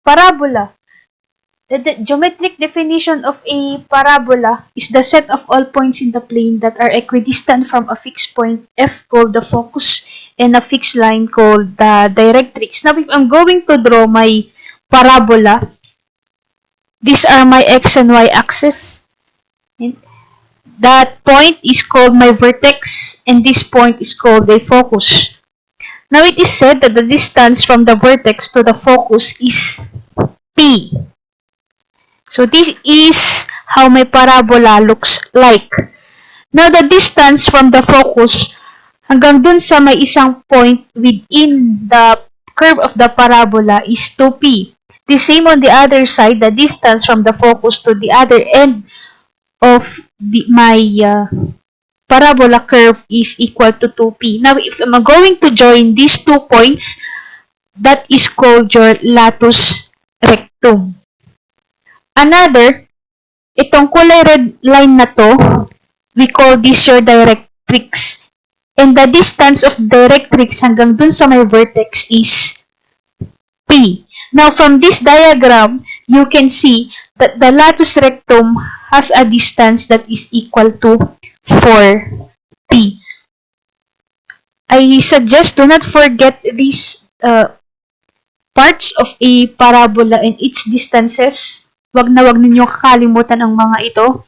Parabola. The geometric definition of a parabola is the set of all points in the plane that are equidistant from a fixed point F called the focus and a fixed line called the directrix. Now, if I'm going to draw my parabola, these are my x and y axis. That point is called my vertex and this point is called a focus. Now, it is said that the distance from the vertex to the focus is P. So, this is how my parabola looks like. Now, the distance from the focus hanggang dun sa may isang point within the curve of the parabola is 2p. The same on the other side, the distance from the focus to the other end of my parabola curve is equal to 2p. Now, if I'm going to join these 2 points, that is called your latus rectum. Another, itong kulay red line na to, we call this your directrix. And the distance of directrix hanggang dun sa may vertex is P. Now, from this diagram, you can see that the latus rectum has a distance that is equal to 4P. I suggest do not forget these parts of a parabola and its distances. Wag na wag ninyong kakalimutan ang mga ito.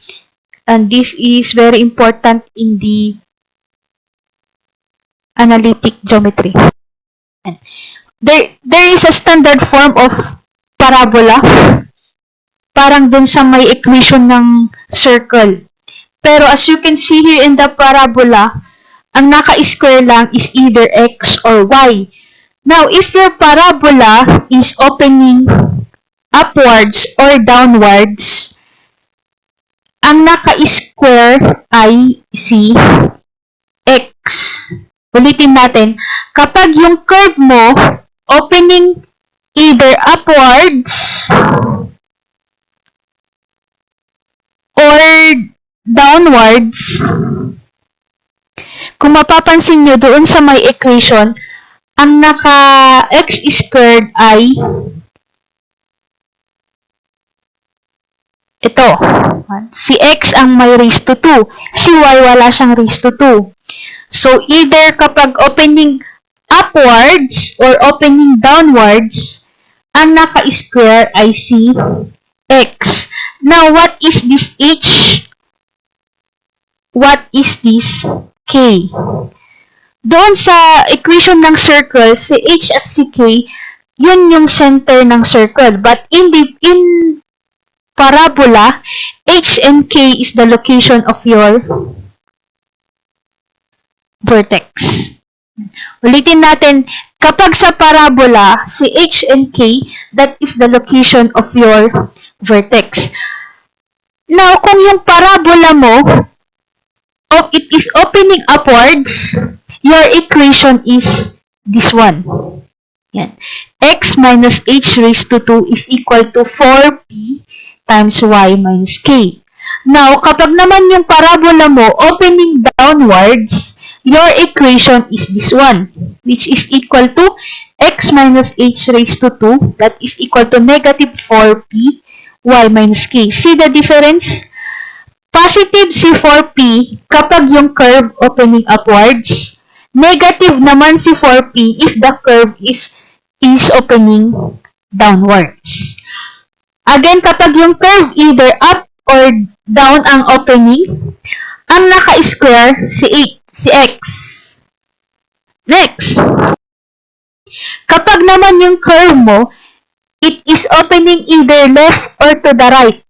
And this is very important in the analytic geometry. And there is a standard form of parabola. Parang dun sa may equation ng circle. Pero as you can see here in the parabola, ang naka-square lang is either x or y. Now, if your parabola is opening upwards or downwards, ang naka-square ay si x. Ulitin natin, kapag yung curve mo opening either upwards or downwards, kung mapapansin nyo doon sa may equation, ang naka-x squared ay ito. Si x ang may raised to 2. Si y wala siyang raised to 2. So, either kapag opening upwards or opening downwards, ang naka-square ay si x. Now, what is this h? What is this k? Doon sa equation ng circle, si h at si k, yun yung center ng circle. But in parabola, h and k is the location of your vertex. Ulitin natin, kapag sa parabola, si h and k, that is the location of your vertex. Now, kung yung parabola mo, it is opening upwards, your equation is this one. Yan. X minus h raised to 2 is equal to 4p times y minus k. Now, kapag naman yung parabola mo opening downwards, your equation is this one, which is equal to x minus h raised to 2, that is equal to negative 4p y minus k. See the difference? Positive si 4p kapag yung curve opening upwards. Negative naman si 4p if the curve is opening downwards. Again, kapag yung curve either up or down ang opening, ang naka-square si x. Next. Kapag naman yung curve mo, it is opening either left or to the right.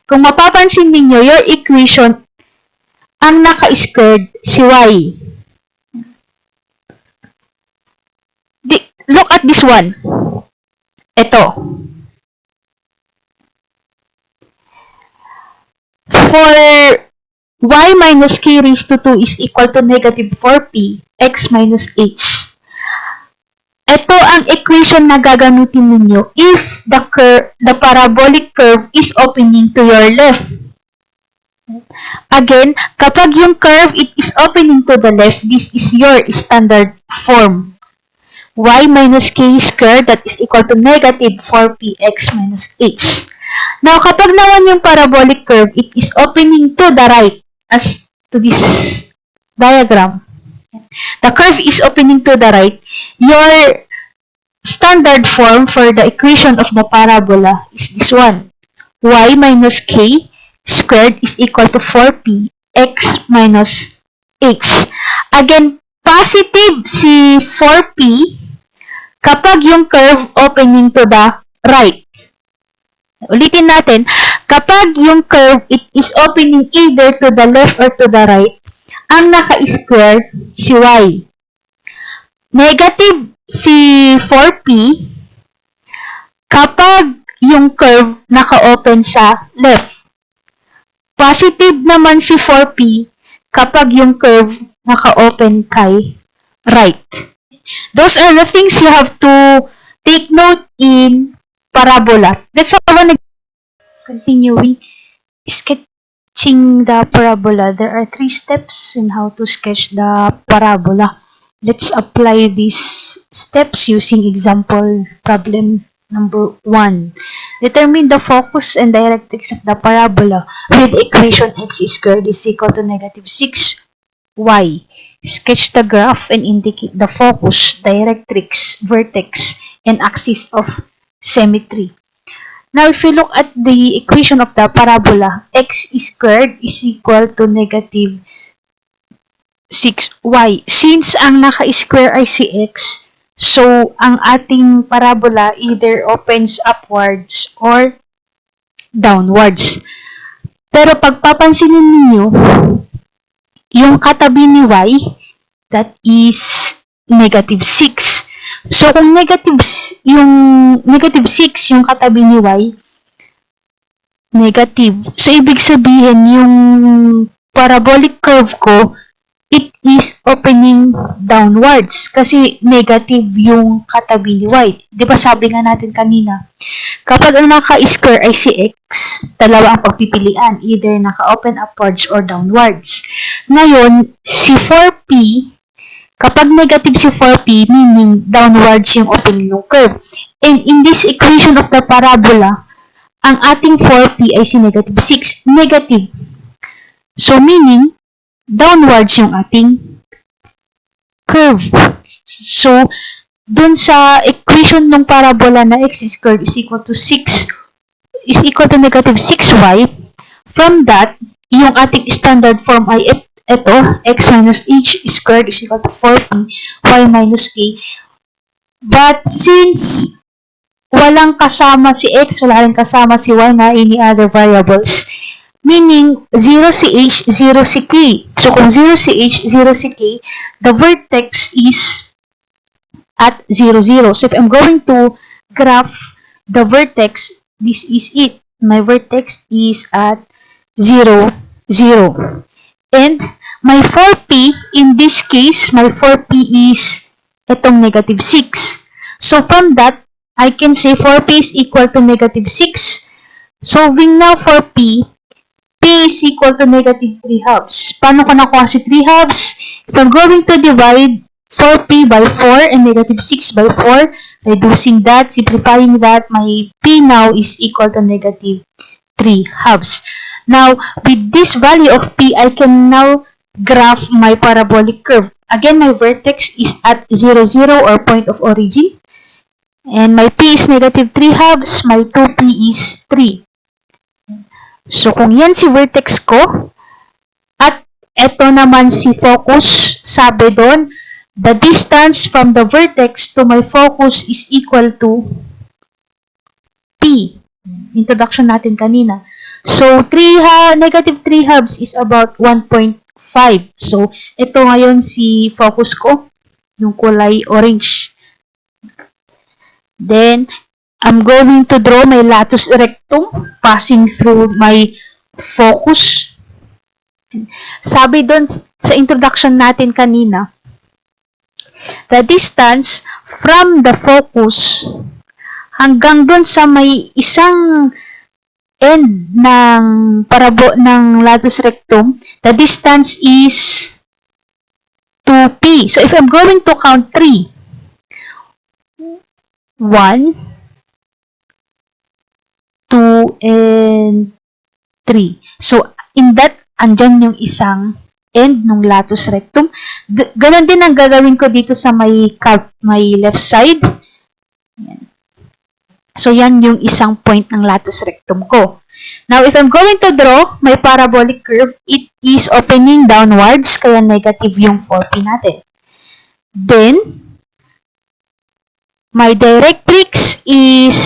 Kung mapapansin ninyo, your equation, ang naka-squared si y. Look at this one. Ito. For y minus k raised to 2 is equal to negative 4p x minus h. Ito ang equation na gagamitin ninyo if the parabolic curve is opening to your left. Again, kapag yung curve it is opening to the left, this is your standard form. y minus k squared that is equal to negative 4px minus h. Now, kapag naman yung parabolic curve, it is opening to the right as to this diagram. The curve is opening to the right. Your standard form for the equation of the parabola is this one. Y minus k squared is equal to 4p x minus h. Again, positive si 4p kapag yung curve opening to the right. Ulitin natin, kapag yung curve it is opening either to the left or to the right, ang naka-square si y. Negative si 4p kapag yung curve naka-open sa left. Positive naman si 4p kapag yung curve naka-open kay right. Those are the things you have to take note in parabola. Let's continuing sketching the parabola. There are 3 steps in how to sketch the parabola. Let's apply these steps using example problem number 1. Determine the focus and directrix of the parabola with equation x squared is equal to negative 6y. Sketch the graph and indicate the focus, directrix, vertex, and axis of symmetry. Now, if you look at the equation of the parabola, x squared is equal to negative 6y. Since ang naka-square ay si x, so ang ating parabola either opens upwards or downwards. Pero pagpapansinin ninyo, yung katabi ni y, that is negative 6. So, kung negative 6 yung katabi ni y, negative. So, ibig sabihin, yung parabolic curve ko, it is opening downwards kasi negative yung katabi ni y. Di ba sabi nga natin kanina, kapag ang naka-square ay si x, dalawa ang pagpipilian, either naka-open upwards or downwards. Ngayon, si 4p, kapag negative si 4p, meaning downwards yung opening ng curve. And in this equation of the parabola, ang ating 4p ay si negative 6. Negative. So, meaning, downwards yung ating curve. So, dun sa equation ng parabola na x squared is equal to negative 6y, from that, yung ating standard form ay ito, x minus h squared is equal to 4p y minus k. But since walang kasama si x, wala rin kasama si y na any other variables, meaning 0 si h, 0 si k. So kung 0 si h, 0 si k, the vertex is at 0, 0. So if I'm going to graph the vertex, this is it. My vertex is at 0, 0. And my 4p, in this case, my 4p is itong negative 6. So from that, I can say 4p is equal to negative 6. Solving now for p is equal to negative 3 halves. Paano ko nakuha si 3 halves? If I'm going to divide 4p by 4 and negative 6 by 4, reducing that, simplifying that, my p now is equal to negative 3 halves. Now, with this value of p, I can now graph my parabolic curve. Again, my vertex is at 0, 0 or point of origin. And my p is negative 3 halves, my 2p is 3. So, kung yan si vertex ko, at eto naman si focus, sabi doon, the distance from the vertex to my focus is equal to p. Introduction natin kanina. So, negative 3 halves is about 1.5. So, ito ngayon si focus ko, yung kulay orange. Then, I'm going to draw my latus rectum passing through my focus. Sabi doon sa introduction natin kanina, the distance from the focus hanggang doon sa may isang end ng latus rectum, the distance is 2p. So, if I'm going to count 3, 1, 2, and 3. So, in that, andyan yung isang end ng latus rectum. Ganon din ang gagawin ko dito sa may left side. Yan. So, yan yung isang point ng latus rectum ko. Now, if I'm going to draw my parabolic curve, it is opening downwards, kaya negative yung 4p natin. Then, my directrix is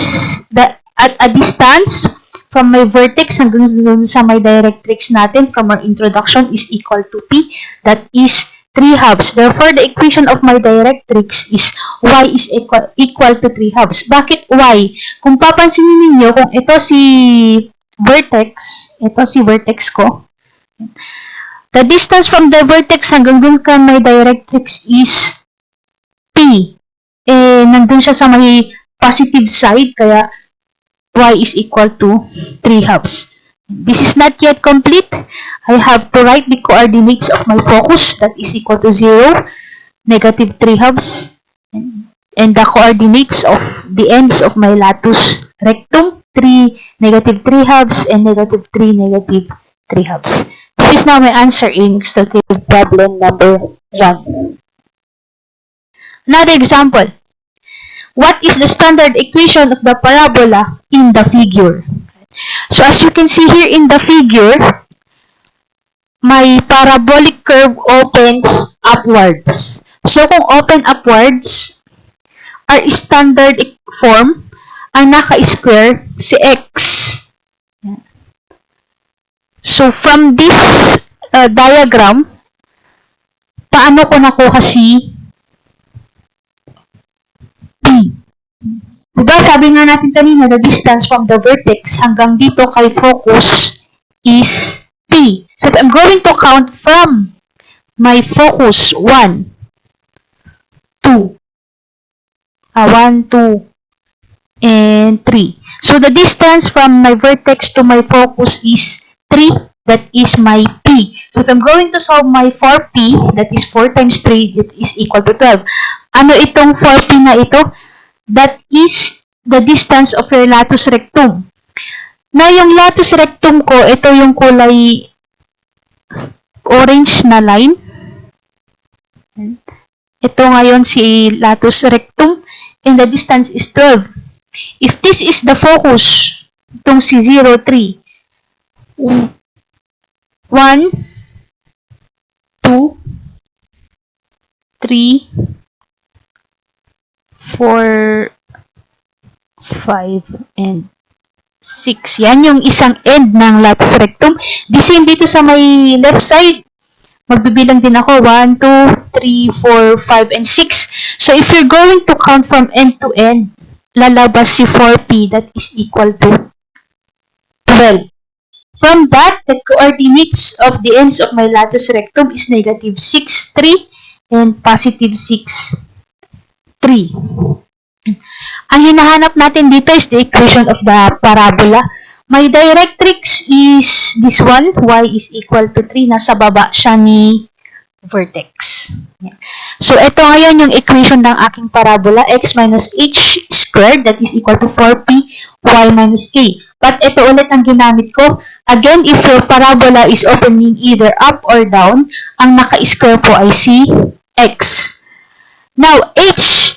at a distance from my vertex hanggang sa my directrix natin from our introduction is equal to p. That is 3 halves. Therefore, the equation of my directrix is y is equal to 3 halves. Bakit y? Kung papansinin ninyo, kung ito si vertex ko, the distance from the vertex hanggang dun sa my directrix is p. Nandun siya sa may positive side, kaya y is equal to 3 halves. This is not yet complete. I have to write the coordinates of my focus, that is equal to 0, negative 3 halves, and the coordinates of the ends of my latus rectum, 3, negative 3 halves, and negative 3, negative 3 halves. This is now my answer in extractive problem number 1. Another example. What is the standard equation of the parabola in the figure? So as you can see here in the figure, my parabolic curve opens upwards. So kung open upwards, our standard form, ang naka-square, si x. So from this diagram, paano ko nakuha si P? Diba, sabi nga natin kanina, the distance from the vertex hanggang dito kay focus is P. So if I'm going to count from my focus, 1, 2, 2, and 3. So the distance from my vertex to my focus is 3. That is my P. So if I'm going to solve my 4P, that is 4 times 3, that is equal to 12. Ano itong 4P na ito? That is the distance of your latus rectum. Na yung latus rectum ko, ito yung kulay orange na line. Ito ngayon si latus rectum, and the distance is 12. If this is the focus, itong si 0, 3, 1, 2, 3, 4, 5, and 6. Yan yung isang end ng latus rectum. The same dito sa may left side. Magbibilang din ako. 1, 2, 3, 4, 5, and 6. So if you're going to count from end to end, lalabas si 4P, that is equal to 12. From that, the coordinates of the ends of my latus rectum is negative 6, 3, and positive 6, 3. Ang hinahanap natin dito is the equation of the parabola. My directrix is this one, y is equal to 3. Nasa baba siya ni vertex. So, ito ngayon yung equation ng aking parabola, x minus h squared, that is equal to 4p, y minus k. But ito ulit ang ginamit ko. Again, if your parabola is opening either up or down, ang naka-square po ay si x. Now, h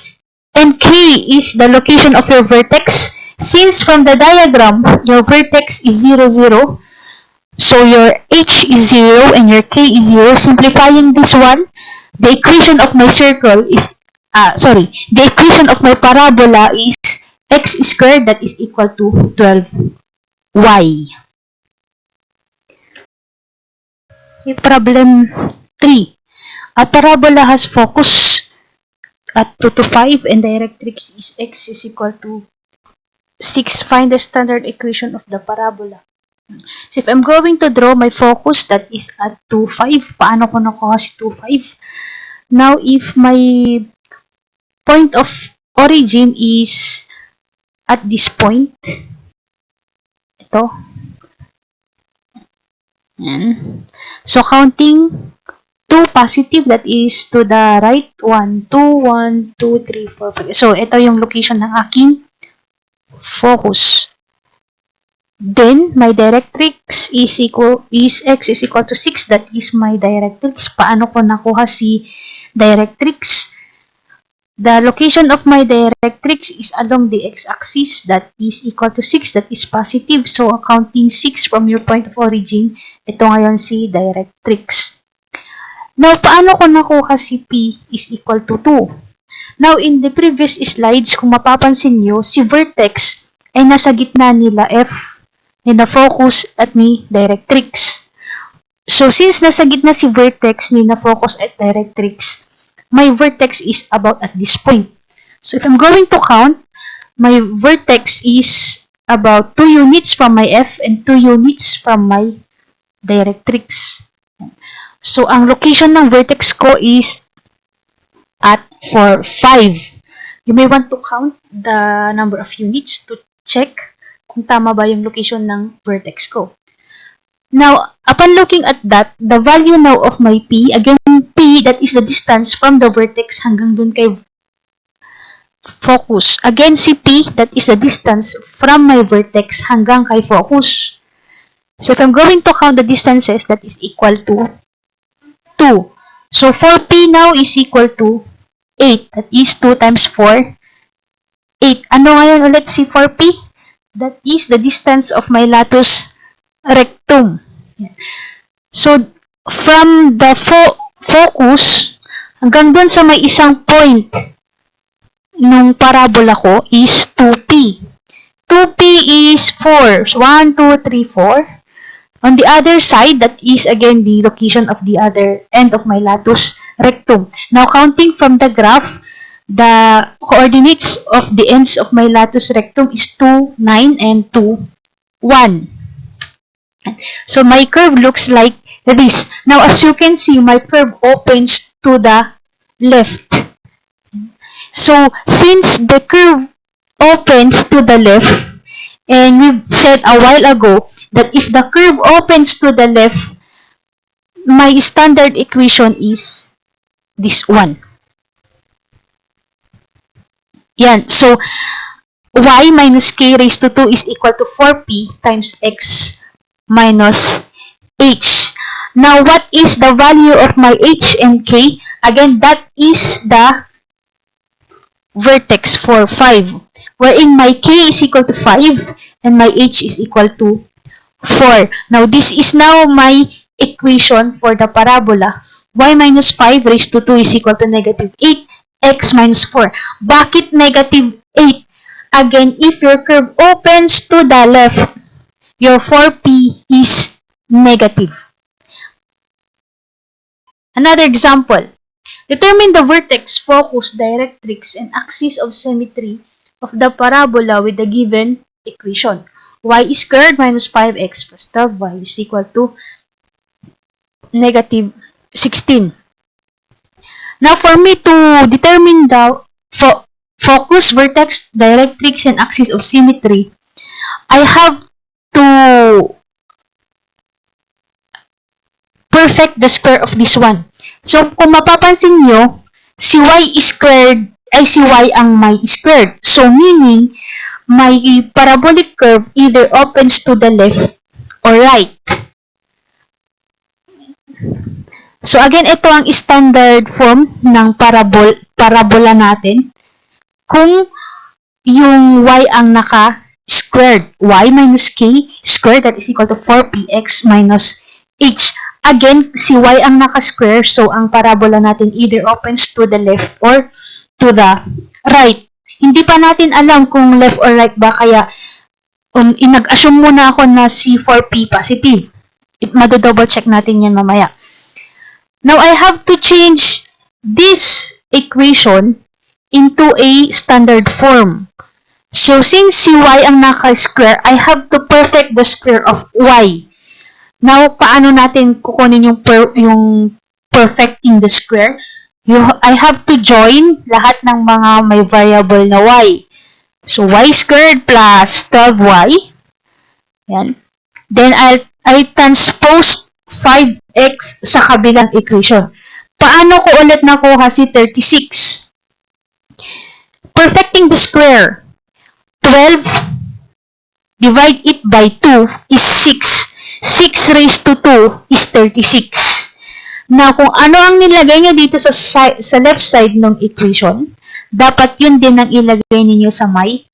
and k is the location of your vertex. Since from the diagram, your vertex is 0, 0, so your h is 0 and your k is 0. Simplifying this one, the equation of my circle is, the equation of my parabola is x squared, that is equal to 12y. Problem 3. A parabola has focus at 2 to 5 and directrix is x is equal to 6. Find the standard equation of the parabola. So if I'm going to draw my focus, that is at 2, 5. Paano ko nakuha si 2, 5? Now, if my point of origin is at this point, ito. So, counting 2 positive, that is to the right, 1, 2, 1, 2, 3, 4, 5. So, ito yung location ng aking focus. Then, my directrix is x is equal to 6. That is my directrix. Paano ko nakuha si directrix? The location of my directrix is along the x-axis. That is equal to 6. That is positive. So, counting 6 from your point of origin, ito ngayon si directrix. Now, paano ko nakuha si P is equal to 2? Now, in the previous slides, kung mapapansin nyo, si vertex ay nasa gitna nila F, ni na focus at ni directrix. So, since nasa gitna si vertex, ni na focus at directrix, my vertex is about at this point. So, if I'm going to count, my vertex is about 2 units from my F and 2 units from my directrix. So, ang location ng vertex ko is at 4, 5. You may want to count the number of units to check kung tama ba yung location ng vertex ko. Now, upon looking at that, the value now of my P, again, P, that is the distance from the vertex hanggang dun kay focus. Again, si P, that is the distance from my vertex hanggang kay focus. So, if I'm going to count the distances, that is equal to 2. So, 4P now is equal to 8. That is 2 times 4, 8. Ano ngayon ulit si 4P? That is the distance of my latus rectum. So, from the focus hanggang dun sa may isang point nung parabola ko is 2P. 2P is 4. 1, 2, 3, 4. On the other side, that is again the location of the other end of my latus rectum. Now, counting from the graph, the coordinates of the ends of my latus rectum is 2, 9, and 2, 1. So, my curve looks like this. Now, as you can see, my curve opens to the left. So, since the curve opens to the left, and we said a while ago that if the curve opens to the left, my standard equation is this one. Yan. So, y minus k raised to 2 is equal to 4p times x minus h. Now, what is the value of my h and k? Again, that is the vertex for 5, wherein my k is equal to 5 and my h is equal to 4. Now, this is now my equation for the parabola. Y minus 5 raised to 2 is equal to negative 8, x minus 4. Bakit negative 8? Again, if your curve opens to the left, your 4p is negative. Another example. Determine the vertex, focus, directrix, and axis of symmetry of the parabola with the given equation. Y squared minus 5x plus 12y is equal to negative 16. Now, for me to determine the focus, vertex, directrix, and axis of symmetry, I have to perfect the square of this one. So, kung mapapansin nyo, si y squared ay si y ang may squared. So, meaning, my parabolic curve either opens to the left or right. So, again, ito ang standard form ng parabola natin. Kung yung y ang naka-squared, y minus k squared, that is equal to 4px minus h. Again, si y ang naka-square, so ang parabola natin either opens to the left or to the right. Hindi pa natin alam kung left or right ba, kaya inag-assume muna ako na si 4p positive. Mado-double check natin yan mamaya. Now, I have to change this equation into a standard form. So, since si y ang naka-square, I have to perfect the square of y. Now, paano natin kukunin yung perfecting the square? I have to join lahat ng mga may variable na y. So, y squared plus 12y. Yan. Then, I transpose 5x sa kabilang equation. Paano ko ulit nakuha si 36? Perfecting the square. 12 divide it by 2 is 6. 6 raised to 2 is 36. Now, kung ano ang nilagay nyo dito sa left side ng equation, dapat yun din ang ilagay ninyo sa may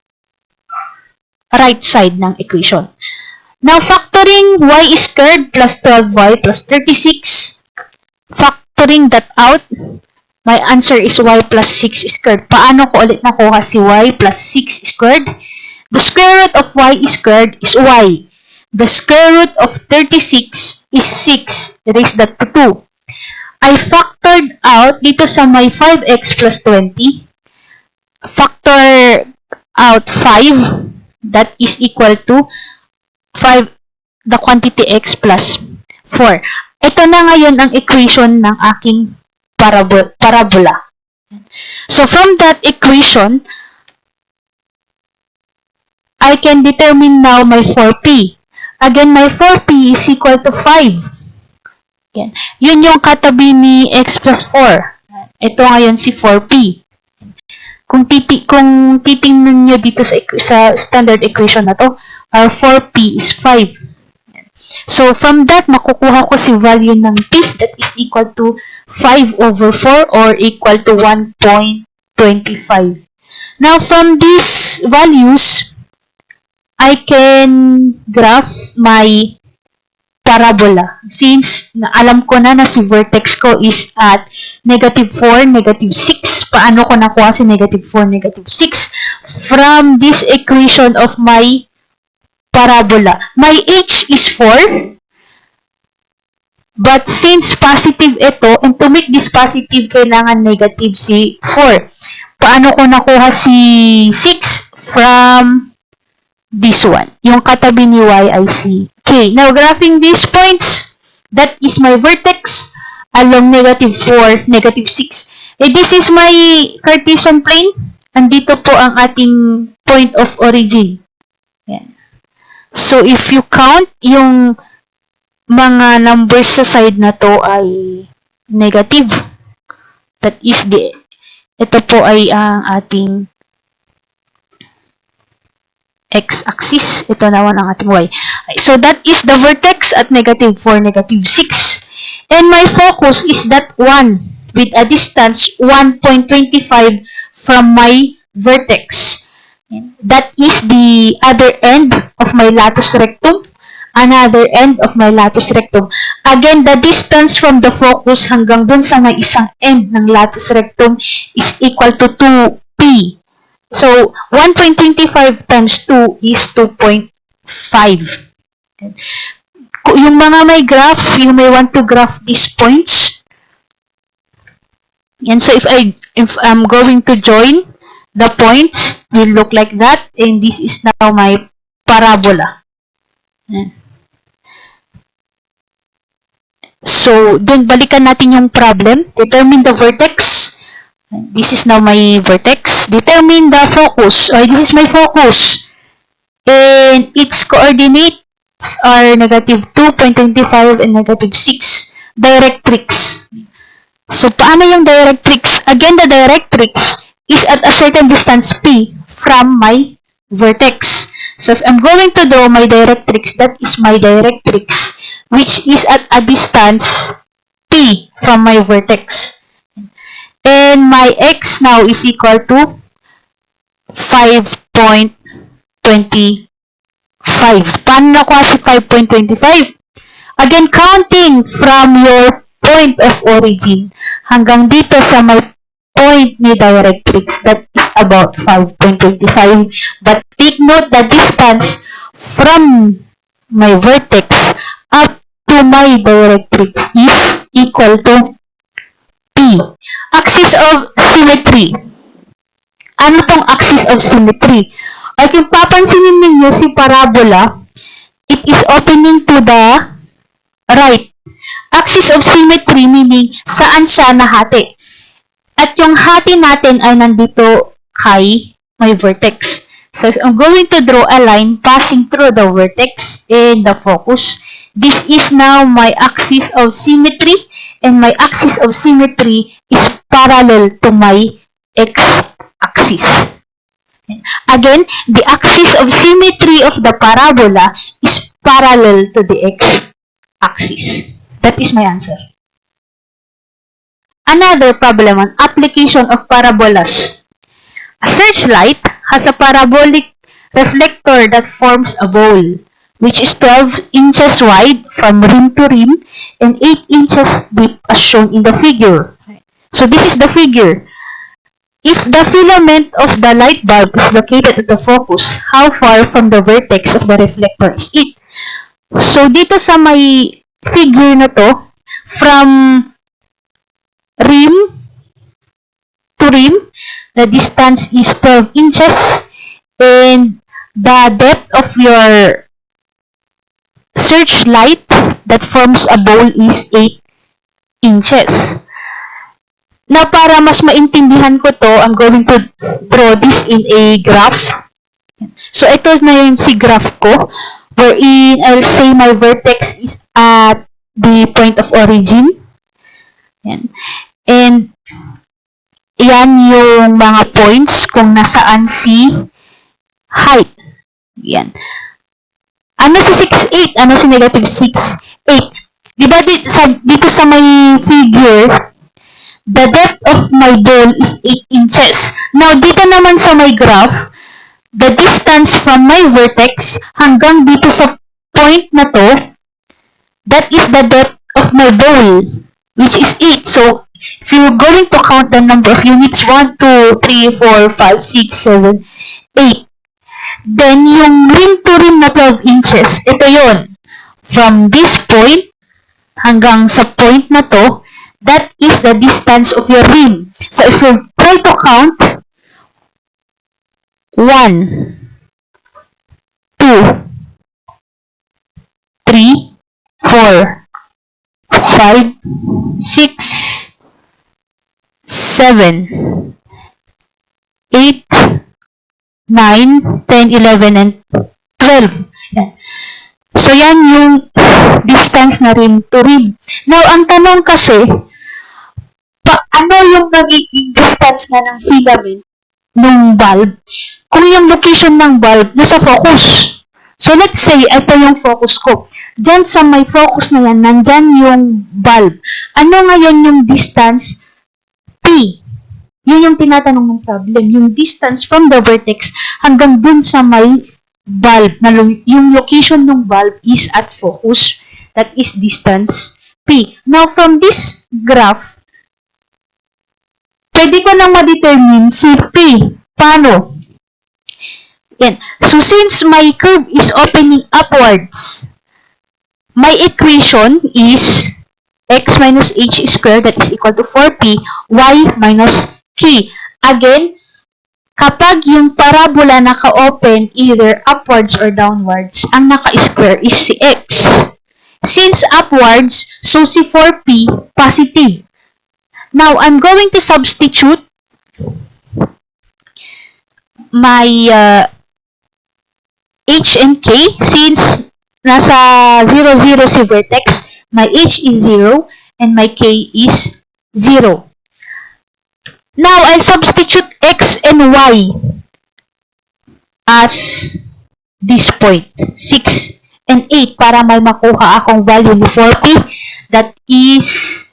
right side ng equation. Now, factoring y squared plus 12y plus 36. Factoring that out, my answer is y plus 6 squared. Paano ko ulit nakuha si y plus 6 squared? The square root of y squared is y. The square root of 36 is 6 raised that to 2. I factored out dito sa may 5x plus 20. Factor out 5. That is equal to 5, the quantity x plus 4. Ito na ngayon ang equation ng aking parabola. So, from that equation, I can determine now my 4p. Again, my 4p is equal to 5. Yan. Yun yung katabi ni x plus 4. Ito ngayon si 4p. Kung titingnan nyo dito sa standard equation na to, our 4p is 5. So, from that, makukuha ko si value ng p that is equal to 5 over 4 or equal to 1.25. Now, from these values, I can graph my parabola. Since alam ko na si vertex ko is at negative 4, negative 6. Paano ko nakuha si negative 4, negative 6? From this equation of my parabola. My h is 4. But since positive ito, and to make this positive, kailangan negative si 4. Paano ko nakuha si 6? From this one. Yung katabi ni y ay si k. Now, graphing these points, that is my vertex along negative 4, negative 6. This is my Cartesian plane. Andito po ang ating point of origin. Yan. So, if you count, yung mga numbers sa side na to ay negative. That is ito po ay ang ating x-axis. Ito naman ang ating y. So, that is the vertex at negative 4, negative 6. And my focus is that one with a distance 1.25 from my vertex. That is the other end of my latus rectum. Another end of my latus rectum. Again, the distance from the focus hanggang dun sa may isang end ng latus rectum is equal to 2p. So, 1.25 times 2 is 2.5. Yung mga may graph, you may want to graph these points. And so, if I'm going to join the points, will look like that. And this is now my parabola. So, dun balikan natin yung problem. Determine the vertex. This is now my vertex. Determine the focus. This is my focus. And its coordinates are negative 2.25 and negative 6. Directrix. So, paano yung directrix? Again, the directrix is at a certain distance p from my vertex. So, if I'm going to draw my directrix, that is my directrix, which is at a distance p from my vertex. And my x now is equal to 5.25. Paano nakuha si 5.25? Again, counting from your point of origin hanggang dito sa may point ni directrix, that is about 5.25. But take note the distance from my vertex up to my directrix is equal to P. Axis of symmetry. Ano tong axis of symmetry? Ay kung papansinin ninyo si parabola, it is opening to the right. Axis of symmetry meaning saan siya nahati. At yung hati natin ay nandito kay my vertex. So if I'm going to draw a line passing through the vertex and the focus, this is now my axis of symmetry, and my axis of symmetry is parallel to my x-axis. Again, the axis of symmetry of the parabola is parallel to the x-axis. That is my answer. Another problem on application of parabolas. A searchlight has a parabolic reflector that forms a bowl, which is 12 inches wide from rim to rim and 8 inches deep as shown in the figure. So this is the figure. If the filament of the light bulb is located at the focus, how far from the vertex of the reflector is it? So dito sa may figure na to, from rim to rim, the distance is 12 inches and the depth of your searchlight that forms a bowl is 8 inches. Now, para mas maintindihan ko to, I'm going to draw this in a graph. So, ito na yung si graph ko, wherein I'll say my vertex is at the point of origin. Yan. And, yan yung mga points kung nasaan si height. Yan. Ano si 6, 8? Ano si negative 6, 8? Diba dito sa may figure, the depth of my bowl is 8 inches. Now, dito naman sa my graph, the distance from my vertex hanggang dito sa point na to, that is the depth of my bowl, which is 8. So, if you're going to count the number of units, 1, 2, 3, 4, 5, 6, 7, 8. Then, yung rim to rim na 12 inches, ito yon. From this point hanggang sa point na to, that is the distance of your rim. So, if you try to count, 1, 2, 3, 4, 5, 6, 7, 8, 9, 10, 11, and 12. Yan. So, yan yung distance na rim to rim. Now, ang tanong kasi, ano yung magiging distance na ng filament ng bulb kung yung location ng bulb nasa focus? So, let's say, ito yung focus ko. Diyan sa may focus na yan, nandyan yung bulb. Ano ngayon yung distance? P. Yun yung tinatanong ng problem. Yung distance from the vertex hanggang dun sa may bulb. Na yung location ng bulb is at focus. That is distance P. Now, from this graph, pwede ko nang ma-determine si P. Paano? Yan. So, since my curve is opening upwards, my equation is x minus h squared, that is equal to 4p, y minus k. Again, kapag yung parabola naka-open either upwards or downwards, ang naka-square is si x. Since upwards, so si 4p, positive. Now, I'm going to substitute my h and k. Since nasa 0, 0 si vertex, my h is 0 and my k is 0. Now, I'll substitute x and y as this point, 6 and 8, para may makuha akong value ni 4p. That is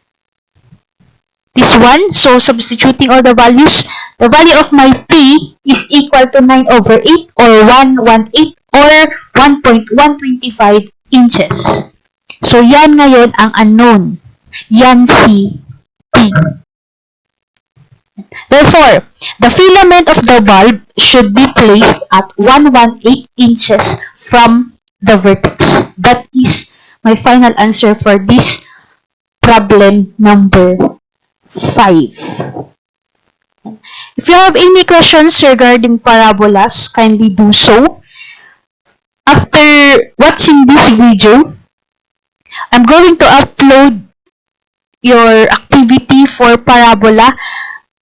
this one. So, substituting all the values, the value of my p is equal to 9 over 8 or 118 or 1.125 inches. So, yan ngayon ang unknown. Yan si p. Therefore, the filament of the bulb should be placed at 118 inches from the vertex. That is my final answer for this problem number 5. If you have any questions regarding parabolas, kindly do so. After watching this video, I'm going to upload your activity for parabola.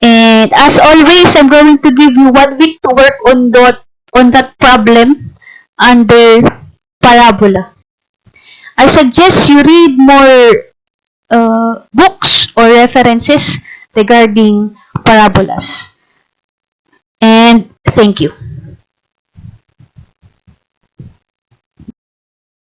And as always, I'm going to give you 1 week to work on on that problem under parabola. I suggest you read more books or references regarding parabolas. And thank you.